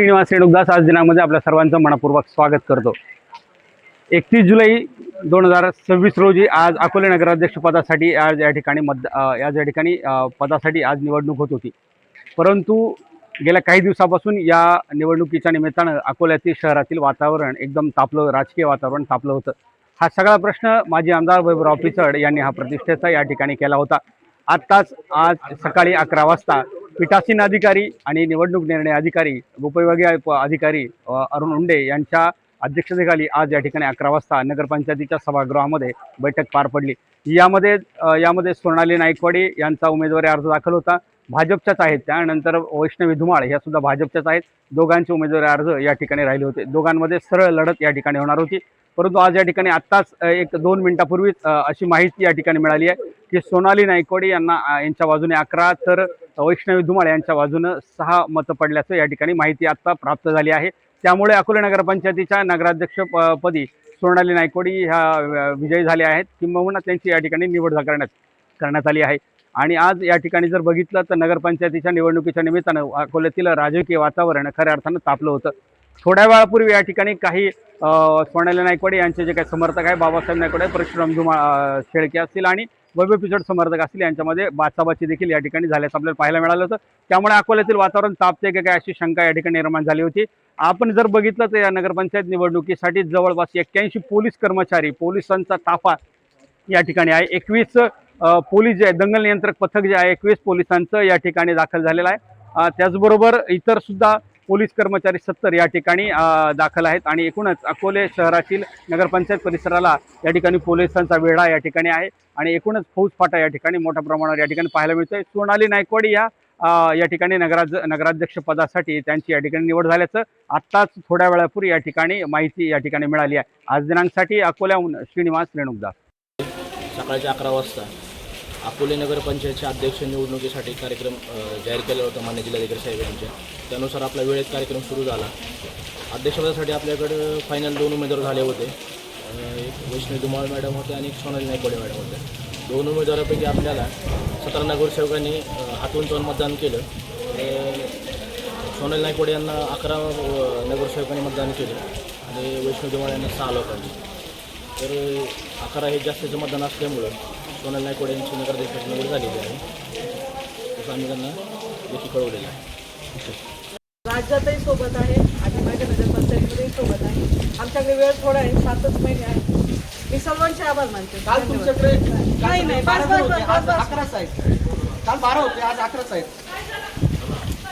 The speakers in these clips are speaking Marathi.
श्रीनिवास रेणुकदास आज दिनामध्ये आपल्या सर्वांचं मनपूर्वक स्वागत करतो। 31 जुलै 2026 रोजी आज अकोले नगराध्यक्ष पदासाठी आज या ठिकाणी पदासाठी आज निवडणूक होत होती। परंतु गेल्या काही दिवसापासून या निवडणुकीच्या निमित्तानं अकोल्यातील शहरातील वातावरण एकदम तापलं, राजकीय वातावरण तापलं होतं। हा सगळा प्रश्न माजी आमदार वैभवराव पिचड यांनी हा प्रतिष्ठेचा या ठिकाणी केला होता। आज सकाळी 11 वाजता पीठासीन अधिकारी आणि निवडणूक निर्णय अधिकारी उपविभागीय अधिकारी अरुण उंडे यांच्या अध्यक्षतेखाली आज या ठिकाणी 11 वाजता नगरपंचायतीच्या सभागृहामध्ये बैठक पार पडली। यामध्ये सोनाली नाईकवाडी यांचा उमेदवारी अर्ज दाखल होता, भाजपच्याच आहेत। त्यानंतर वैष्णवी धुमाळ ह्या सुद्धा भाजपच्याच आहेत। दोघांचे उमेदवारी अर्ज या ठिकाणी राहिले होते। दोघांमध्ये सरळ लढत या ठिकाणी होणार होती। परंतु आज या ठिकाणी आत्ताच 1-2 मिनिटापूर्वीच अशी माहिती या ठिकाणी मिळाली आहे की सोनाली नाईकवाडी यांच्या बाजूने 11 तर वैष्णवी धुमाळ यांच्या बाजूने 6 मतं पडल्याचं या ठिकाणी माहिती आत्ता प्राप्त झाली आहे। त्यामुळे अकोले नगरपंचायतीच्या नगराध्यक्षपदी सोनाली नाईकवाडी ह्या विजयी झाल्या आहेत, किंबहुना त्यांची या ठिकाणी निवड करण्यात आली आहे। आणि आज या ठिकाणी जर बघितलं तर नगरपंचायतीच्या निवडणुकीच्या निमित्तानं अकोल्यातील राजकीय वातावरण खऱ्या अर्थानं तापलं होतं। थोड्या वेळापूर्वी या ठिकाणी काही सोनाली नाईकवाडी यांचे जे काही समर्थक आहे, बाबासाहेब नाईकवाडी, परशुराम शेळके असतील आणि वैभव पिचड समर्थक असतील, यांच्यामध्ये बाचाबाची देखील या ठिकाणी झाल्याचं आपल्याला पाहायला मिळालं होतं। त्यामुळे अकोल्यातील वातावरण तापते की काय अशी शंका या ठिकाणी निर्माण झाली होती। आपण जर बघितलं तर या नगरपंचायत निवडणुकीसाठी जवळपास 81 पोलीस कर्मचारी, पोलिसांचा ताफा या ठिकाणी आहे। 21 पोलीस जे आहे, दंगल नियंत्रक पथक जे आहे, 21 पोलिसांचं या ठिकाणी दाखल झालेलं आहे। त्याचबरोबर इतर सुद्धा पोलीस कर्मचारी 70 या ठिकाणी दाखल आहेत। आणि एकूणच अकोले शहरातील नगरपंचायत परिसराला या ठिकाणी पोलिसांचा वेढा या ठिकाणी आहे आणि एकूणच फौजफाटा या ठिकाणी मोठ्या प्रमाणावर या ठिकाणी पाहायला मिळतोय। सोनाली नाईकवाडी या ठिकाणी नगराध्यक्ष पदासाठी त्यांची या ठिकाणी निवड झाल्याचं आत्ताच थोड्या वेळापूर्वी या ठिकाणी माहिती या ठिकाणी मिळाली आहे। आज दिनांकसाठी अकोल्याहून श्रीनिवास रेणुकदास। सकाळचे 11 वाजता अकोले नगरपंचायतच्या अध्यक्ष निवडणुकीसाठी कार्यक्रम जाहीर केला होता मान्य जिल्हाधिकारी साहेब यांच्या। त्यानुसार आपला वेळेत कार्यक्रम सुरू झाला। अध्यक्षपदासाठी आपल्याकडे फायनल 2 उमेदवार झाले होते। एक वैष्णवी धुमाळ मॅडम होते आणि एक सोनाली नाईकवाडी मॅडम होते। 2 उमेदवारापैकी आपल्याला 17 नगरसेवकांनी हातून तोंड मतदान केलं। सोनाली नाईकवाडी यांना 11 नगरसेवकांनी मतदान केलं आणि वैष्णवी धुमाळ यांना 6 लोकांनी। तर 11 हे जास्तीचं मतदान असल्यामुळं सोनाली नाईकवाडी यांची नगराध्यक्षाची निवड झालेली आहे, तसं आम्ही त्यांना देखील कळवलेलं आहे। राज्यातही सोबत आहे आणि माझ्या नगरपंचायतीमध्येही सोबत आहे। आमच्याकडे वेळ थोडा आहे, 7च महिने आहे। मी सर्वांचे आभार मानते। काल तुमच्याकडे नाही 11 आहेत, काल 12 होते, आज 11 आहेत।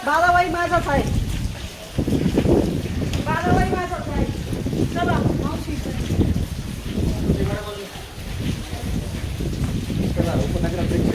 बारावाई माझाच आहे, बारावाई माझाच आहे। चला मावशी उपनगराध्यक्ष